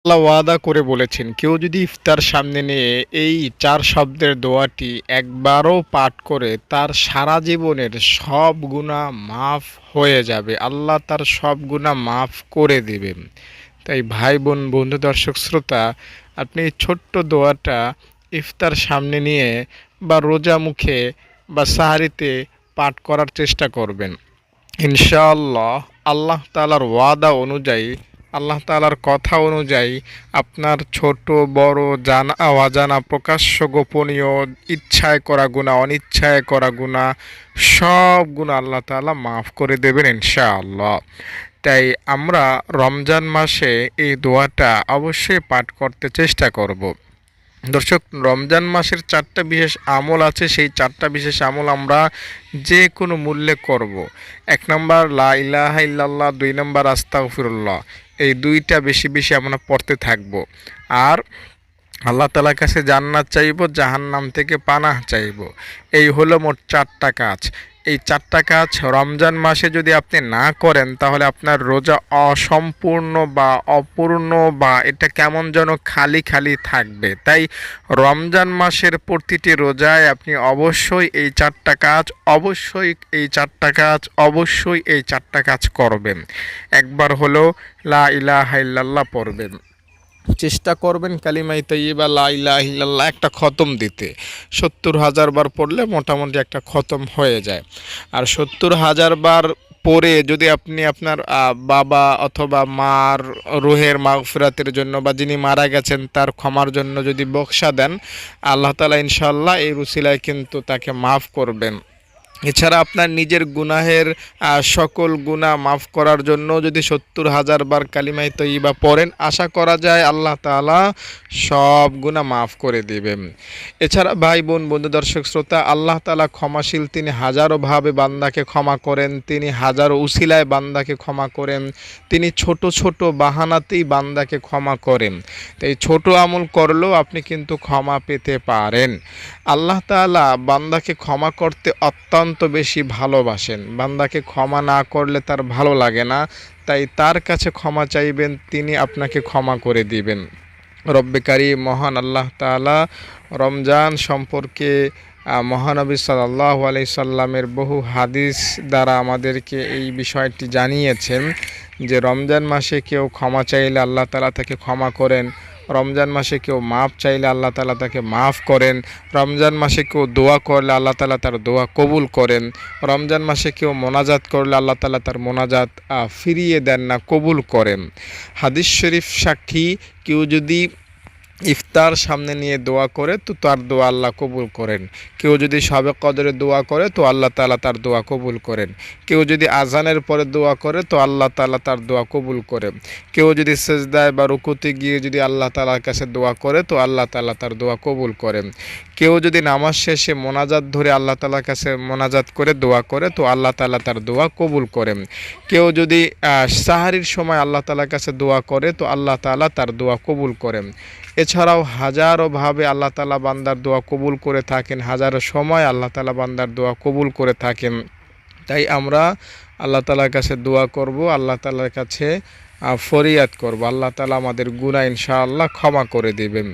আল্লাহ ওয়াদা করে বলেছেন, কেউ যদি ইফতার সামনে নিয়ে এই 4 শব্দের দোয়াটি একবারও পাঠ করে তার সারা জীবনের সব গুনাহ মাফ হয়ে যাবে। আল্লাহ তার সব গুনাহ মাফ করে দিবেন। তাই ভাই বোন, বন্ধু, দর্শক, শ্রোতা, আপনি এই ছোট্ট দোয়াটা ইফতার সামনে নিয়ে বা রোজা মুখে বা সাহারিতে পাঠ করার চেষ্টা করবেন। ইনশাআল্লাহ আল্লাহ তাআলার ওয়াদা অনুযায়ী, আল্লাহ তাআলার কথা অনুযায়ী আপনার ছোট বড় জানা অজানা প্রকাশ্য গোপনীয় ইচ্ছায় করা গুনাহ, অনিচ্ছায় করা গুনাহ, সব গুনাহ আল্লাহ তাআলা মাফ করে দেবেন ইনশাআল্লাহ। তাই আমরা রমজান মাসে এই দোয়াটা অবশ্যই পাঠ করতে চেষ্টা করব। দর্শক, রমজান মাসের 4টা বিশেষ আমল আছে। সেই 4টা বিশেষ আমল আমরা যে কোনো মূল্যে করব। 1 নম্বর লা ইলাহা ইল্লাল্লাহ, 2 নম্বর আস্তাগফিরুল্লাহ। এই দুইটা বেশি বেশি আমরা পড়তে থাকব। আর আল্লাহ তাআলার কাছে জান্নাত চাইব, জাহান্নাম থেকে পানাহ চাইব। এই হলো মোট 4টা কাজ। এই 4টা কাজ রমজান মাসে যদি আপনি না করেন তাহলে আপনার রোজা অসম্পূর্ণ বা অপূর্ণ বা এটা কেমন যেন খালি খালি থাকবে। তাই রমজান মাসের প্রতিটি রোজায় আপনি অবশ্যই এই 4টা কাজ, অবশ্যই এই 4টা কাজ, অবশ্যই এই 4টা কাজ করবেন। একবার হলো লা ইলাহা ইল্লাল্লাহ পড়বেন। চেষ্টা করবেন কালিমায়ে তাইয়্যিবা লা ইলাহা ইল্লাল্লাহ একটা খতম দিতে। ৭০,০০০ বার পড়লে মোটামুটি একটা খতম হয়ে যায়। আর ৭০,০০০ বার পড়ে যদি আপনি আপনার বাবা অথবা মার রুহের মাগফিরাতের জন্য বা যিনি মারা গেছেন তার ক্ষমার জন্য যদি বকশা দেন, আল্লাহ তাআলা ইনশাআল্লাহ এই উসিলায় কিন্তু তাকে মাফ করবেন। এছাড়া আপনার নিজের গুনাহের সকল গুনাহ মাফ করার জন্য যদি ৭০,০০০ বার কালিমায়ে তয়্যিবা পড়েন, আশা করা যায় আল্লাহ তাআলা সব গুনাহ মাফ করে দিবেন। এছাড়া ভাই বোন, বন্ধু, দর্শক, শ্রোতা, আল্লাহ তাআলা ক্ষমাশীল। তিনি হাজারোভাবে বান্দাকে ক্ষমা করেন, তিনি হাজারো উসিলায় বান্দাকে ক্ষমা করেন, তিনি ছোট ছোট বাহানাতেই বান্দাকে ক্ষমা করেন। তাই ছোট আমল করলেও আপনি কিন্তু ক্ষমা পেতে পারেন। আল্লাহ তাআলা বান্দাকে ক্ষমা করতে অত্যন্ত বেশি ভালোবাসেন। বান্দাকে ক্ষমা না করলে তার ভালো লাগে না। তাই তার কাছে ক্ষমা চাইবেন, তিনি আপনাকে ক্ষমা করে দিবেন। রব্বে কারীম মহান আল্লাহ তাআলা রমজান সম্পর্কে মহানবী সাল্লাল্লাহু আলাইহি সাল্লামের বহু হাদিস দ্বারা আমাদেরকে এই বিষয়টি জানিয়েছেন যে রমজান মাসে কেউ ক্ষমা চাইলে আল্লাহ তাআলা তাকে ক্ষমা করেন। রমজান মাসে কেউ মাফ চাইলে আল্লাহ তাআলা তাকে মাফ করেন। রমজান মাসে কেউ দোয়া করলে আল্লাহ তাআলা তার দোয়া কবুল করেন। রমজান মাসে কেউ মোনাজাত করলে আল্লাহ তাআলা তার মোনাজাত ফিরিয়ে দেন না, কবুল করেন। হাদিস শরীফ সাক্ষী, কেউ যদি ইফতার সামনে নিয়ে দোয়া করে তো তার দোয়া আল্লাহ কবুল করেন। কেউ যদি শবে কদরে দোয়া করে তো আল্লাহ তাআলা তার দোয়া কবুল করেন। কেউ যদি আজানের পরে দোয়া করে তো আল্লাহ তাআলা তার দোয়া কবুল করেন। কেউ যদি সেজদায় বা রুকুতে গিয়ে যদি আল্লাহ তাআলার কাছে দোয়া করে তো আল্লাহ তাআলা তার দোয়া কবুল করেন। কেউ যদি নামাজ শেষে মোনাজাত ধরে আল্লাহ তাআলার কাছে মোনাজাত করে দোয়া করে তো আল্লাহ তাআলা তার দোয়া কবুল করেন। কেউ যদি সাহারির সময় আল্লাহ তাআলার কাছে দোয়া করে তো আল্লাহ তাআলা তার দোয়া কবুল করেন। এছাড়াও হাজারোভাবে আল্লাহ তাআলা বান্দার দোয়া কবুল করে থাকেন, হাজারো সময় আল্লাহ তাআলা বান্দার দোয়া কবুল করে থাকেন। তাই আমরা আল্লাহ তাআলার কাছে দোয়া করব, আল্লাহ তাআলার কাছে ফরিয়াদ করব। আল্লাহ তাআলা আমাদের গুনাহ ইনশাআল্লাহ ক্ষমা করে দিবেন।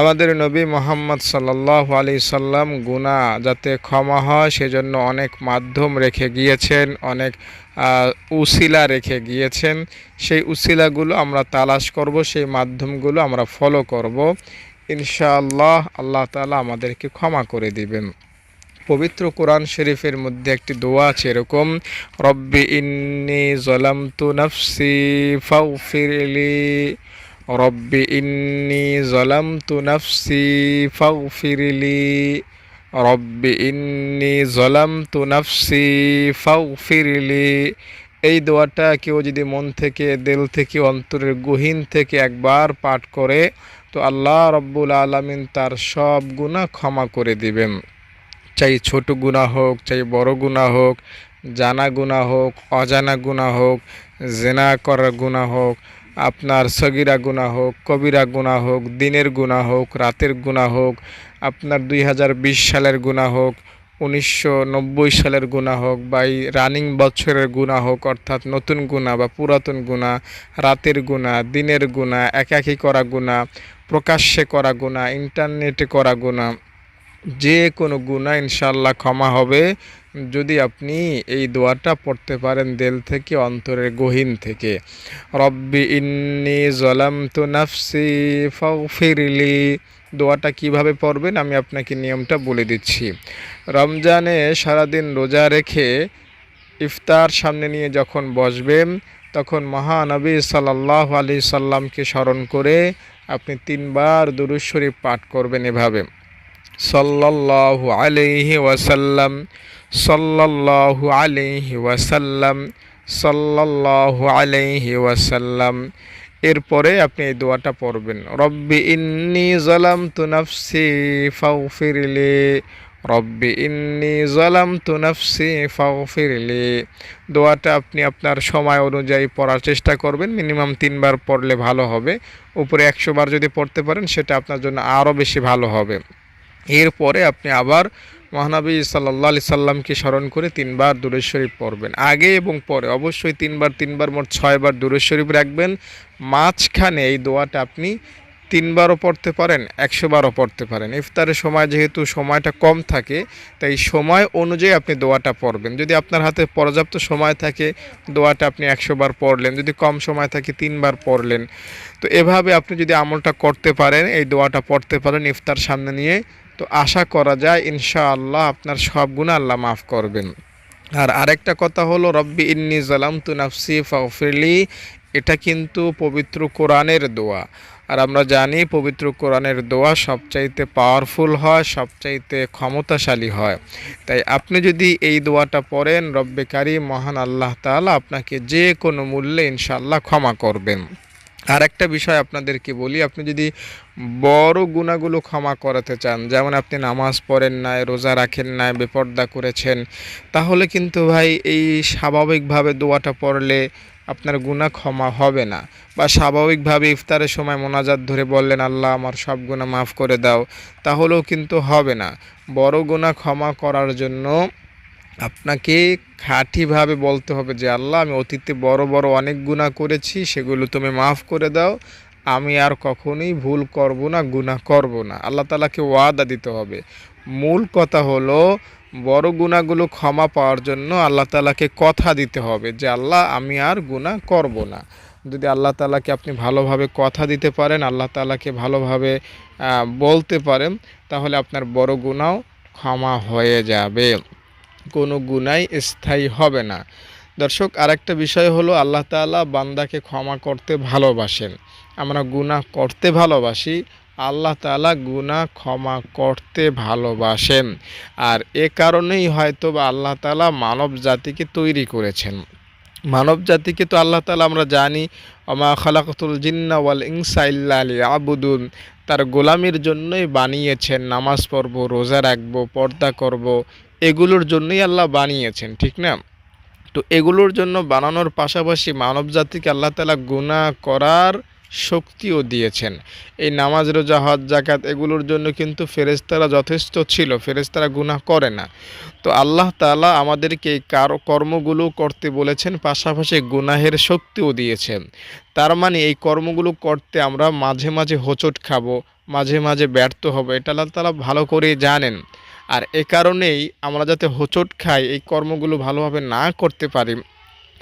আমাদের নবী মুহাম্মদ সাল্লাল্লাহু আলাইহি সাল্লাম গুনাহ যাতে ক্ষমা হয় সেজন্য অনেক মাধ্যম রেখে গিয়েছেন, অনেক উসিলা রেখে গিয়েছেন। সেই উসিলাগুলো আমরা তালাশ করব, সেই মাধ্যমগুলো আমরা ফলো করব। ইনশাআল্লাহ আল্লাহ তাআলা আমাদেরকে ক্ষমা করে দিবেন। পবিত্র কোরআন শরীফের মধ্যে একটি দোয়া আছে এরকম, রব্বি ইন্নী যালামতু নাফসি ফাগফিরলি, রব্বি ইন্নী যালামতু নাফসি ফাগফিরলি, রব্বি ইন্নী যালামতু নাফসি ফাগফিরলি। এই দোয়াটা কেউ যদি মন থেকে, দিল থেকে, অন্তরের গহীন থেকে একবার পাঠ করে তো আল্লাহ রব্বুল আলামিন তার সব গুনাহ ক্ষমা করে দিবেন। চাই ছোট গুনাহ হোক, চাই বড় গুনাহ হোক, জানা গুনাহ হোক, অজানা গুনাহ হোক, জেনা করার গুনাহ হোক, আপনার সগীরা গুনাহ হোক, কবিরা গুনাহ হোক, দিনের গুনাহ হোক, রাতের গুনাহ হোক, আপনার 2020 সালের গুনাহ হোক, 1990 সালের গুনাহ হোক বা এই রানিং বছরের গুনাহ হোক, অর্থাৎ নতুন গুনাহ বা পুরাতন গুনাহ, রাতের গুনাহ, দিনের গুনাহ, একাকী করা গুনাহ, প্রকাশ্যে করা গুনাহ, ইন্টারনেটে করা গুনাহ, যে কোনো গুনাহ ইনশাআল্লাহ ক্ষমা হবে যদি আপনি এই দোয়াটা পড়তে পারেন দিল থেকে, অন্তরের গহীন থেকে। রব্বি ইন্নী যালামতু নাফসি ফাগফিরলি। দোয়াটা কিভাবে পড়বেন আমি আপনাকে নিয়মটা বলে দিচ্ছি। রমজানে সারাদিন রোজা রেখে ইফতার সামনে নিয়ে যখন বসবেন, তখন মহানবী সাল্লাল্লাহু আলাইহি সাল্লামকে স্মরণ করে আপনি 3 বার দুরূদ শরীফ পাঠ করবেন এভাবে: সাল্লাল্লাহু আলাইহি ওয়াসাল্লাম, সাল্লাল্লাহু আলাইহি ওয়াসাল্লাম, সাল্লাল্লাহু আলাইহি ওয়াসাল্লাম। এরপরে আপনি এই দোয়াটা পড়বেন: রব্বি ইন্নী যালামতু নাফসি ফাগফিরলি, রব্বি ইন্নী যালামতু নাফসি ফাগফিরলি। দোয়াটা আপনি আপনার সময় অনুযায়ী পড়ার চেষ্টা করবেন, মিনিমাম 3 বার পড়লে ভালো হবে। উপরে 100 বার যদি পড়তে পারেন সেটা আপনার জন্য আরও বেশি ভালো হবে। এরপরে আপনি আবার মহানবী সাল্লাল্লাহু আলাইহি সাল্লামকে স্মরণ করে 3 বার দুরূদ শরীফ পড়বেন। আগে এবং পরে অবশ্যই 3 বার মোট 6 বার দুরূদ শরীফ রাখবেন। মাঝখানে এই দোয়াটা আপনি 3 বারও পড়তে পারেন, 100 বারও পড়তে পারেন। ইফতারের সময় যেহেতু সময়টা কম থাকে, তাই সময় অনুযায়ী আপনি দোয়াটা পড়বেন। যদি আপনার হাতে পর্যাপ্ত সময় থাকে, দোয়াটা আপনি 100 বার পড়লেন, যদি কম সময় থাকে 3 বার পড়লেন। তো এভাবে আপনি যদি আমলটা করতে পারেন, এই দোয়াটা পড়তে পারেন ইফতার সামনে নিয়ে, তো আশা করা যায় ইনশাআল্লাহ আপনার সব গুনাহ আল্লাহ মাফ করবেন। আর আরেকটা কথা হলো, রব্বি ইন্নী যালামতু নাফসি ফাগফিরলি, এটা কিন্তু পবিত্র কোরআনের দোয়া। আর আমরা জানি পবিত্র কোরআনের দোয়া সবচাইতে পাওয়ারফুল হয়, সবচাইতে ক্ষমতাশালী হয়। তাই আপনি যদি এই দোয়াটা পড়েন, রব্বে কারীম মহান আল্লাহ তাআলা আপনাকে যে কোনো মূল্যে ইনশাআল্লাহ ক্ষমা করবেন। আর একটা বিষয় আপনাদেরকে বলি, আপনি যদি বড় গুনাহগুলো ক্ষমা করাতে চান, যেমন আপনি নামাজ পড়েন নাই, রোজা রাখেন নাই, বেপরদা করেছেন, তাহলে কিন্তু ভাই এই স্বাভাবিকভাবে দোয়াটা পড়লে আপনার গুনাহ ক্ষমা হবে না। বা স্বাভাবিকভাবে ইফতারের সময় মোনাজাত ধরে বললেন আল্লাহ আমার সব গুনাহ মাফ করে দাও, তাহলেও কিন্তু হবে না। বড় গুনাহ ক্ষমা করার জন্য আপনাকে খাঁটিভাবে বলতে হবে যে আল্লাহ আমি অতীতে বড় বড় অনেক গুনাহ করেছি, সেগুলো তুমি মাফ করে দাও, আমি আর কখনোই ভুল করব না, গুনাহ করব না। আল্লাহ তাআলাকে ওয়াদা দিতে হবে। মূল কথা হলো বড় গুনাহগুলো ক্ষমা পাওয়ার জন্য আল্লাহ তাআলাকে কথা দিতে হবে যে আল্লাহ আমি আর গুনাহ করব না। যদি আল্লাহ তাআলাকে আপনি ভালোভাবে কথা দিতে পারেন, আল্লাহ তাআলাকে ভালোভাবে বলতে পারেন, তাহলে আপনার বড় গুনাহও ক্ষমা হয়ে যাবে, কোনো গুনাই স্থায়ী হবে না। দর্শক, আরেকটা বিষয় হলো আল্লাহ তাআলা বান্দাকে ক্ষমা করতে ভালোবাসেন। আমরা গুনাহ করতে ভালোবাসি, আল্লাহ তাআলা গুনাহ ক্ষমা করতে ভালোবাসেন। আর এ কারণেই হয়তো বা আল্লাহ তাআলা মানব জাতিকে তৈরি করেছেন। মানব জাতিকে তো আল্লাহ তাআলা আমরা জানি, ওমা খালাকাতুল জিন্না ওয়াল ইনসা ইল্লা লিয়াবুদুন, তার গোলামির জন্যই বানিয়েছেন। নামাজ পড়ব, রোজা রাখবো, পর্দা করব, এগুলোর জন্যই আল্লাহ বানিয়েছেন, ঠিক না? তো এগুলোর জন্য বানানোর পাশাপাশি মানব জাতিকে আল্লাহ তাআলা গুনাহ করার শক্তিও দিয়েছেন। এই নামাজ, রোজা, হজ, যাকাত এগুলোর জন্য কিন্তু ফেরেশতারা যথেষ্ট ছিল, ফেরেশতারা গুনাহ করে না। তো আল্লাহ তাআলা আমাদেরকে এই কর্মগুলো করতে বলেছেন, পাশাপাশি গুনাহের শক্তিও দিয়েছেন। তার মানে এই কর্মগুলো করতে আমরা মাঝে মাঝে হোঁচট খাবো, মাঝে মাঝে ব্যর্থ হব, এটা আল্লাহ তাআলা ভালো করেই জানেন। আর এ কারণেই আমরা যাতে হোঁচট খাই, এই কর্মগুলো ভালোভাবে না করতে পারি,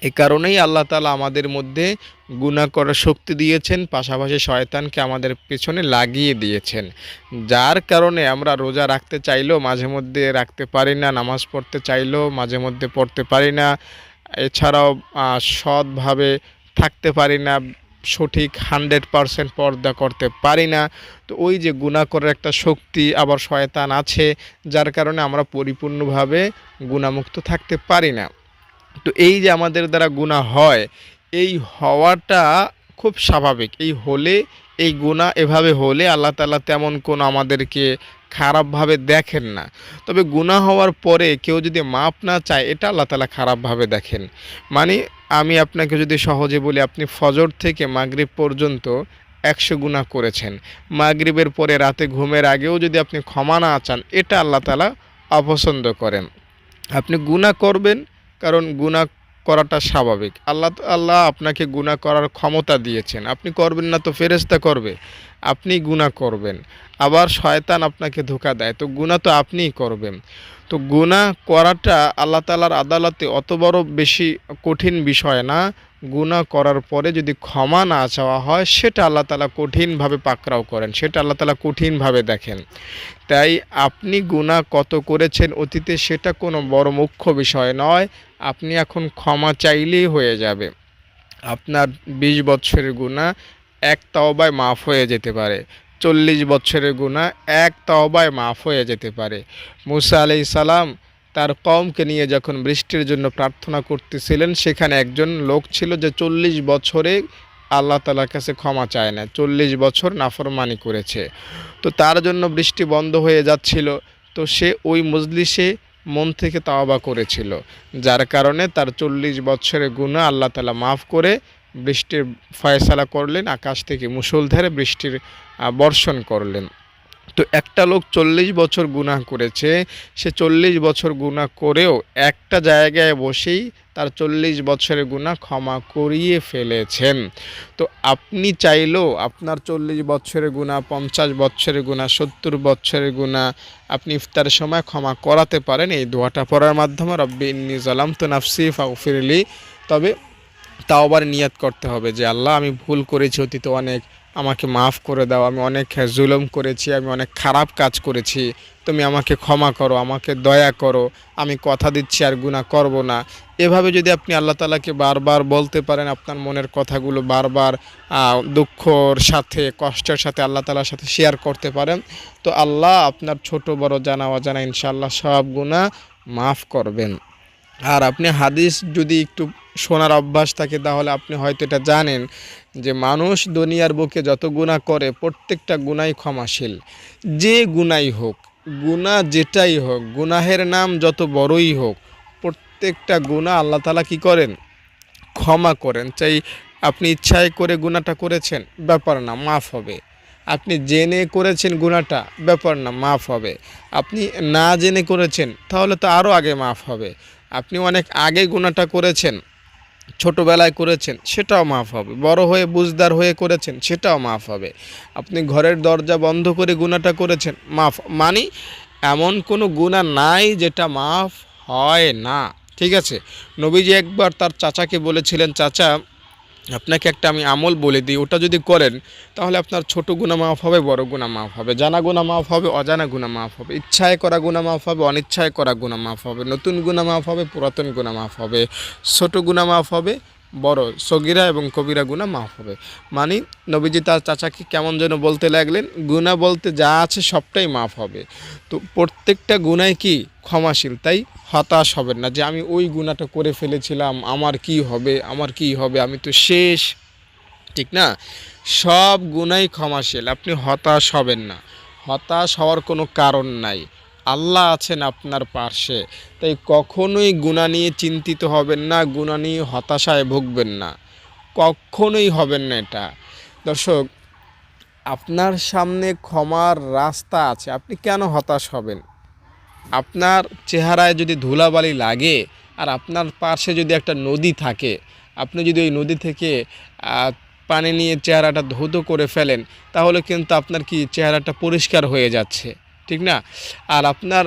এ কারণেই আল্লাহ তাআলা আমাদের মধ্যে গুনাহ করার শক্তি দিয়েছেন, পাশাপাশি শয়তানকে আমাদের পেছনে লাগিয়ে দিয়েছেন। যার কারণে আমরা রোজা রাখতে চাইলেও মাঝে মধ্যে রাখতে পারি না, নামাজ পড়তে চাইলেও মাঝে মধ্যে পড়তে পারি না, এছাড়াও সৎভাবে থাকতে পারি না, সঠিক 100% পর্দা করতে পারি না। তো ওই যে গুনাহ করার একটা শক্তি আবার শয়তান আছে, যার কারণে আমরা পরিপূর্ণভাবে গুনাহমুক্ত থাকতে পারি না। তো এই যে আমাদের দ্বারা গুনাহ হয়, এই হওয়াটা খুব স্বাভাবিক। এই গুনাহ এভাবে হলে আল্লাহ তাআলা তেমন কোনো আমাদেরকে খারাপভাবে দেখেন না। তবে গুনাহ হওয়ার পরে কেউ যদি মাপ না চায়, এটা আল্লাহ তাআলা খারাপভাবে দেখেন। মানে আমি আপনাকে যদি সহজে বলি, আপনি ফজর থেকে মাগরিব পর্যন্ত 100 গুনাহ করেছেন, মাগরিবের পরে রাতে ঘুমের আগেও যদি আপনি ক্ষমা না চান, এটা আল্লাহ তাআলা অপছন্দ করেন। আপনি গুনাহ করবেন, কারণ গুনাহ করাটা স্বাভাবিক। আল্লাহ আপনাকে গুনাহ করার ক্ষমতা দিয়েছেন, আপনি করবেন না তো ফেরেশতা করবে? আপনি গুনাহ করবেন। আবার শয়তান আপনাকে ধোঁকা দেয়, তো গুনাহ তো আপনিই করবেন। তো গুনাহ করাটা আল্লাহ তাআলার আদালতে অত বড় বেশি কঠিন বিষয় না। গুনাহ করার পরে যদি ক্ষমা না চাওয়া হয়, সেটা আল্লাহ তাআলা কঠিনভাবে পাকড়াও করেন, সেটা আল্লাহ তাআলা কঠিনভাবে দেখেন। তাই আপনি গুনাহ কত করেছেন অতীতে, সেটা কোনো বড় মুখ্য বিষয় নয়। আপনি এখন ক্ষমা চাইলেই হয়ে যাবে। আপনার ২০ বৎসরের গুনাহ এক তওবায় মাফ হয়ে যেতে পারে। ৪০ বৎসরের গুনাহ এক তওবায় মাফ হয়ে যেতে পারে। মুসা আলাইহিস সালাম তার কওমকে নিয়ে যখন বৃষ্টির জন্য প্রার্থনা করতেছিলেন, সেখানে একজন লোক ছিল যে ৪০ বছরে আল্লাহ তাআলার কাছে ক্ষমা চায় না, ৪০ বছর নাফরমানি করেছে। তো তার জন্য বৃষ্টি বন্ধ হয়ে যাচ্ছিল। তো সে ওই মজলিসে মন থেকে তাওবা করেছিল, যার কারণে তার ৪০ বছরের গুনাহ আল্লাহ তাআলা মাফ করে বৃষ্টির ফয়সালা করলেন, আকাশ থেকে মুষলধারে বৃষ্টির বর্ষণ করলেন। তো একটা লোক ৪০ বছর গুনাহ করেছে, সে ৪০ বছর গুনাহ করেও একটা জায়গায় বসেই তার ৪০ বছরের গুনাহ ক্ষমা করিয়ে ফেলেছেন। তো আপনি চাইলেও আপনার ৪০ বছরের গুনাহ, ৫০ বছরের গুনাহ, ৭০ বছরের গুনাহ আপনি ইফতারের সময় ক্ষমা করাতে পারেন এই দোয়াটা পড়ার মাধ্যমে, রব্বি ইন্নী যালামতু নাফসি ফাগফিরলি। তবে তাওবার নিয়াত করতে হবে যে আল্লাহ, আমি ভুল করেছি অতীতে অনেক, আমাকে মাফ করে দাও, আমি অনেক জুলুম করেছি, আমি অনেক খারাপ কাজ করেছি, তুমি আমাকে ক্ষমা করো, আমাকে দয়া করো, আমি কথা দিচ্ছি আর গুনাহ করব না। এভাবে যদি আপনি আল্লাহ তাআলাকে বারবার বলতে পারেন, আপনার মনের কথাগুলো বারবার দুঃখর সাথে, কষ্টের সাথে আল্লাহ তাআলার সাথে শেয়ার করতে পারেন, তো আল্লাহ আপনার ছোট বড় জানা অজানা ইনশাআল্লাহ সব গুনাহ মাফ করবেন। আর আপনি হাদিস যদি একটু শোনার অভ্যাস থাকে, তাহলে আপনি হয়তো এটা জানেন যে মানুষ দুনিয়ার বুকে যত গুনাহ করে প্রত্যেকটা গুনাহই ক্ষমাশীল। যে গুনাহই হোক, গুনাহ যেটাই হোক, গুনাহের নাম যত বড়ই হোক, প্রত্যেকটা গুনাহ আল্লাহ তাআলা কী করেন? ক্ষমা করেন। চাই আপনি ইচ্ছায় করে গুনাহটা করেছেন, ব্যাপার না, মাফ হবে। আপনি জেনে করেছেন গুনাহটা, ব্যাপার না, মাফ হবে। আপনি না জেনে করেছেন, তাহলে তো আরও আগে মাফ হবে। আপনি অনেক আগে গুনাহটা করেছেন, ছোটোবেলায় করেছেন, সেটাও মাফ হবে। বড় হয়ে বুঝদার হয়ে করেছেন, সেটাও মাফ হবে। আপনি ঘরের দরজা বন্ধ করে গুনাহটা করেছেন, মাফ। মানে এমন কোনো গুনাহ নাই যেটা মাফ হয় না, ঠিক আছে? নবীজি একবার তার চাচাকে বলেছিলেন, চাচা, আপনাকে একটা আমি আমল বলে দিই, ওটা যদি করেন তাহলে আপনার ছোট গুনাহ মাফ হবে, বড় গুনাহ মাফ হবে, জানা গুনাহ মাফ হবে, অজানা গুনাহ মাফ হবে, ইচ্ছায় করা গুনাহ মাফ হবে, অনিচ্ছায় করা গুনাহ মাফ হবে, নতুন গুনাহ মাফ হবে, পুরাতন গুনাহ মাফ হবে, ছোট গুনাহ মাফ হবে, বড় সগীরা এবং কবিরা গুনাহ মাফ হবে। মানে নবীজি তার চাচাকে কেমন যেন বলতে লাগলেন, গুনাহ বলতে যা আছে সবটাই মাফ হবে। তো প্রত্যেকটা গুনাহ কি ক্ষমাশীল। তাই হতাশ হবেন না যে আমি ওই গুনাহটা করে ফেলেছিলাম, আমার কি হবে, আমার কি হবে, আমি তো শেষ, ঠিক না? সব গুনাহই ক্ষমাশীল, আপনি হতাশ হবেন না। হতাশ হওয়ার কোনো কারণ নাই, আল্লাহ আছেন আপনার পাশে। তাই কখনোই গুনাহ নিয়ে চিন্তিত হবেন না, গুনাহ নিয়ে হতাশায় ভুগবেন না, কখনোই হবেন না এটা। দর্শক, আপনার সামনে ক্ষমার রাস্তা আছে, আপনি কেন হতাশ হবেন? আপনার চেহারায় যদি ধুলাবালি লাগে আর আপনার পাশে যদি একটা নদী থাকে, আপনি যদি ওই নদী থেকে পানি নিয়ে চেহারাটা ধৌত করে ফেলেন, তাহলে কিন্তু আপনার কি চেহারাটা পরিষ্কার হয়ে যাচ্ছে, ঠিক না? আর আপনার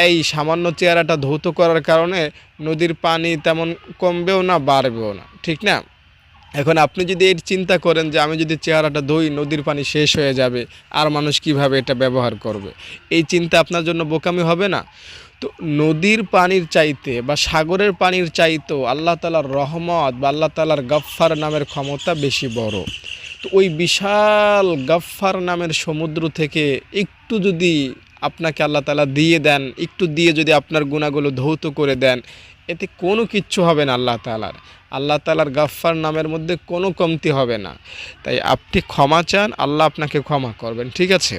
এই সামান্য চেহারাটা ধৌত করার কারণে নদীর পানি তেমন কমবেও না, বাড়বেও না, ঠিক না? এখন আপনি যদি এর চিন্তা করেন যে আমি যদি চেহারাটা ধুই, নদীর পানি শেষ হয়ে যাবে, আর মানুষ কিভাবে এটা ব্যবহার করবে, এই চিন্তা আপনার জন্য বোকামি হবে না? তো নদীর পানির চাইতে বা সাগরের পানির চাইতেও আল্লাহ তাআলার রহমত বা আল্লাহ তাআলার গফফার নামের ক্ষমতা বেশি বড়। তো ওই বিশাল গফফার নামের সমুদ্র থেকে একটু যদি আপনাকে আল্লাহ তাআলা দিয়ে দেন, একটু দিয়ে যদি আপনার গুনাহগুলো ধৌত করে দেন, এতে কোনো কিচ্ছু হবে না। আল্লাহ তাআলার গফফার নামের মধ্যে কোনো কমতি হবে না। তাই আপনি ক্ষমা চান, আল্লাহ আপনাকে ক্ষমা করবেন, ঠিক আছে?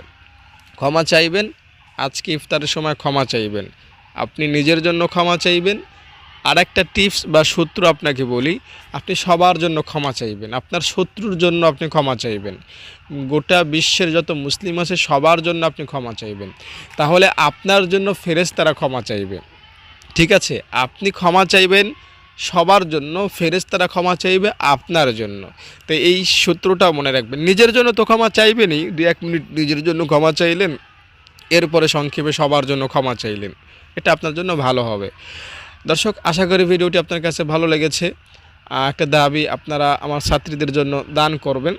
ক্ষমা চাইবেন, আজকে ইফতারের সময় ক্ষমা চাইবেন, আপনি নিজের জন্য ক্ষমা চাইবেন, আর একটা টিপস বা সূত্র আপনাকে বলি, আপনি সবার জন্য ক্ষমা চাইবেন, আপনার শত্রুর জন্য আপনি ক্ষমা চাইবেন, গোটা বিশ্বের যত মুসলিম আছে সবার জন্য আপনি ক্ষমা চাইবেন, তাহলে আপনার জন্য ফেরেশতারা ক্ষমা চাইবে। ঠিক আছে, আপনি ক্ষমা চাইবেন সবার জন্য, ফেরেশতারা ক্ষমা চাইবে আপনার জন্য। তো এই সূত্রটা মনে রাখবেন। নিজের জন্য তো ক্ষমা চাইবেনই, 2-1 মিনিট নিজের জন্য ক্ষমা চাইলেন, এরপরে সংক্ষেপে সবার জন্য ক্ষমা চাইলেন, এটা আপনার জন্য ভালো হবে। দর্শক, আশা করি ভিডিওটি আপনার কাছে ভালো লেগেছে। একটা দাবি, আপনারা আমার ছাত্রীদের জন্য দান করবেন।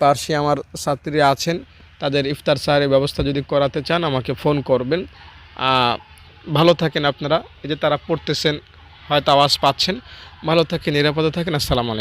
পার্শ্বে আমার ছাত্রী আছেন, তাদের ইফতার সাহারের ব্যবস্থা যদি করাতে চান আমাকে ফোন করবেন। ভালো থাকেন আপনারা, এই যে তারা পড়তেছেন, হয়তো আওয়াজ পাচ্ছেন। ভালো থাকেন, নিরাপদে থাকেন। আসসালামু আলাইকুম।